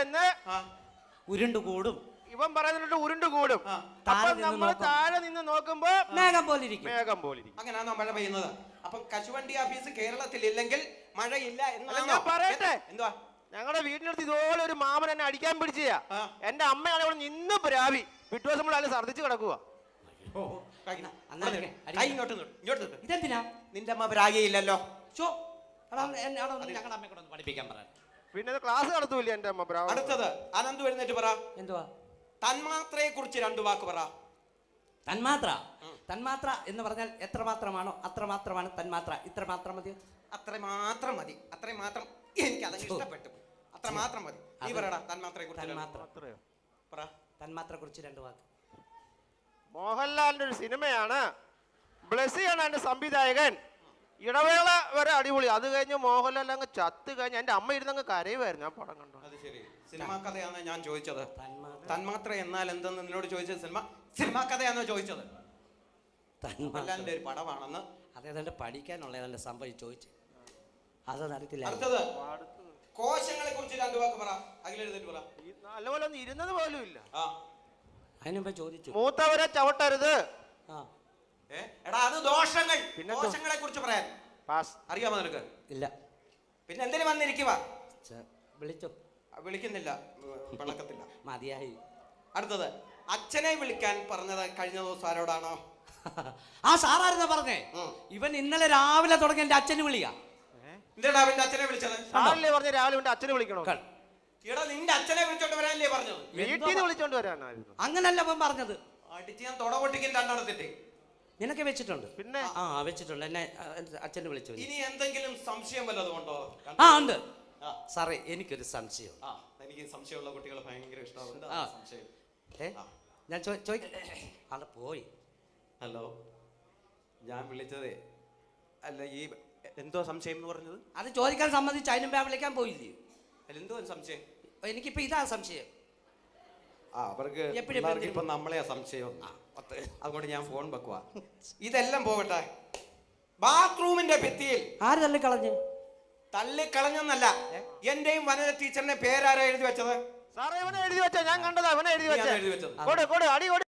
ചെന്ന് ഉരുണ്ടുകൂടും. ഇവൻ പറയുന്നുണ്ട് ഉരുണ്ടുകൂടും. അപ്പൊ നമ്മൾ താഴെ നിന്ന് നോക്കുമ്പോ മേഘം പോലെ ഇരിക്കും. അങ്ങനെയാണോ മഴ പെയ്യുന്നത്? അപ്പൊ കശുവണ്ടി ഓഫീസ് കേരളത്തിൽ ഇല്ലെങ്കിൽ മഴയില്ല എന്നാണ് ഞാൻ പറയട്ടെ. എന്തുവാ? ഞങ്ങളുടെ വീടിനടുത്ത് ഇതുപോലെ ഒരു മാമൻ എന്നെ അടിക്കാൻ പിടിച്ചാ. എന്റെ അമ്മയാണ് ഇവിടെ നിന്ന് പ്രാവി വിട്ടുവസം നമ്മൾ അതിൽ ഛർദ്ദിച്ച് കിടക്കുക. ഇതെന്തിനാ? നിന്റെ അമ്മ പ്രാഗിയില്ലല്ലോ. ഞങ്ങളുടെ അമ്മയെ കൂടെ ഒന്ന് പഠിപ്പിക്കാൻ പറയാം. പിന്നെ ക്ലാസ് നടത്തൂല്ലേ എന്റെ അമ്മ പ്രാവി. അടുത്തത് അനന്തു എഴുന്നേറ്റ് പറ. എന്തുവാ? തന്മാത്രയെ കുറിച്ച് 2 വാക്ക് പറ. തന്മാത്ര. തന്മാത്ര എന്ന് പറഞ്ഞാൽ എത്രമാത്രമാണോ അത്രമാത്രമാണ് തന്മാത്ര. ഇത്ര മാത്രം മതി. അത്രമാത്രം മതി. അത്രമാത്രം എനിക്ക് അത് ഇഷ്ടപ്പെട്ടു. അത്രമാത്രം മതി. നീ പറയടാ തന്മാത്രയെ കുറിച്ച്. തന്മാത്രയെ കുറിച്ച് 2 വാക്ക്. മോഹൻലാലിന്റെ ഒരു സിനിമയാണ്. ബ്ലസ്സിയാണ് എന്റെ സംവിധായകൻ. ഇടവേള വരെ അടിപൊളി. അത് കഴിഞ്ഞ് മോഹൻലാൽ അങ്ങ് ചത്ത് കഴിഞ്ഞ് എന്റെ അമ്മ ഇരുന്നങ്ങ് കരയുമായിരുന്നു ആ പടം കണ്ടു. അത് ശരി. സിനിമാ കഥയാണ് ഞാൻ ചോദിച്ചത്. തന്മാത്ര എന്നാൽ എന്തെന്ന് നിന്നോട് ചോദിച്ചത് സിനിമാ കഥയാണോ ചോദിച്ചത്? മോഹൻലാലിന്റെ ഒരു പടമാണെന്ന് അതേതാണ്ട് പഠിക്കാനുള്ള ഏതാണ്ട് സംഭവം ചോദിച്ചു. അത് നടത്തില്ല. അടുത്തത് കോശങ്ങളെ കുറിച്ച് 2 വാക്ക് പറ. അഖിലെഴുന്നേറ്റ് പറ. നല്ലപോലെ ഒന്നും ഇരുന്നത് പോലും ഇല്ല. അതിനുമ്പോ ചോദിച്ചു. മൂത്തവരെ ചവിട്ടരുത്. എടാ അത് ദോഷങ്ങൾ. ദോഷങ്ങളെ കുറിച്ച് പറയാൻ അറിയാമോ നിനക്ക്? ഇല്ല. പിന്നെ എന്തിനു വന്നിരിക്കുക? വിളിച്ചോ? വിളിക്കുന്നില്ല, വിളക്കത്തില്ല. മതിയായി. അടുത്തത് അച്ഛനെ വിളിക്കാൻ പറഞ്ഞത് കഴിഞ്ഞ ദിവസം ആരോടാണോ? ആ സാറായിരുന്ന പറഞ്ഞേ. ഇവൻ ഇന്നലെ രാവിലെ തുടങ്ങി എന്റെ അച്ഛന് വിളിയാ. എന്തിനാ അവന്റെ അച്ഛനെ വിളിച്ചത്? പറഞ്ഞ രാവിലെ അച്ഛനെ വിളിക്കണോ? എടാ നിന്റെ അച്ഛനെ വിളിച്ചോണ്ട് വരാനല്ലേ പറഞ്ഞത്? വീട്ടിൽ വിളിച്ചോണ്ട് വരാനായിരുന്നു. അങ്ങനല്ല അവൻ പറഞ്ഞത്. അടിച്ച് ഞാൻ തൊട പൊട്ടിക്കും 2 എണ്ണത്തിന്റെ. നിനക്ക് വെച്ചിട്ടുണ്ട്? പിന്നെ വെച്ചിട്ടുണ്ട്. എന്നെ അച്ഛനെ വിളിച്ചു. ഇനി എന്തെങ്കിലും സംശയം വല്ലതും ഉണ്ടോ? ഉണ്ട് സാറേ, എനിക്കൊരു സംശയം. എനിക്ക് സംശയമുള്ള കുട്ടികളെ ഭയങ്കര ഇഷ്ടമാണ്. ഞാൻ ചോദിക്കട്ടെ? പോയി. ഹലോ, ഞാൻ വിളിച്ചതേ അല്ല, ഈ എന്തോ സംശയം എന്ന് പറഞ്ഞത്? അത് ചോദിക്കാൻ സംബന്ധിച്ച് അതിനുമ്പേ വിളിക്കാൻ പോയില്ലേ? എന്തോ സംശയം? എനിക്കിപ്പോ ഇതാ സംശയം. അവർക്ക് ഇപ്പൊ നമ്മളെയാ സംശയം. അതുകൊണ്ട് ഞാൻ ഫോൺ വെക്കുക. ഇതെല്ലാം പോകട്ടെ. ബാത്റൂമിന്റെ ഭിത്തിയിൽ ആര് തള്ളിക്കളഞ്ഞ്? തള്ളിക്കളഞ്ഞെന്നല്ല, എന്റെയും വനജ ടീച്ചറിന്റെ പേരാരാ എഴുതി വെച്ചത്? സാറേ, ഇവനെ എഴുതി വെച്ചാ ഞാൻ കണ്ടതാ. ഇവനെ എഴുതി വെച്ചത്.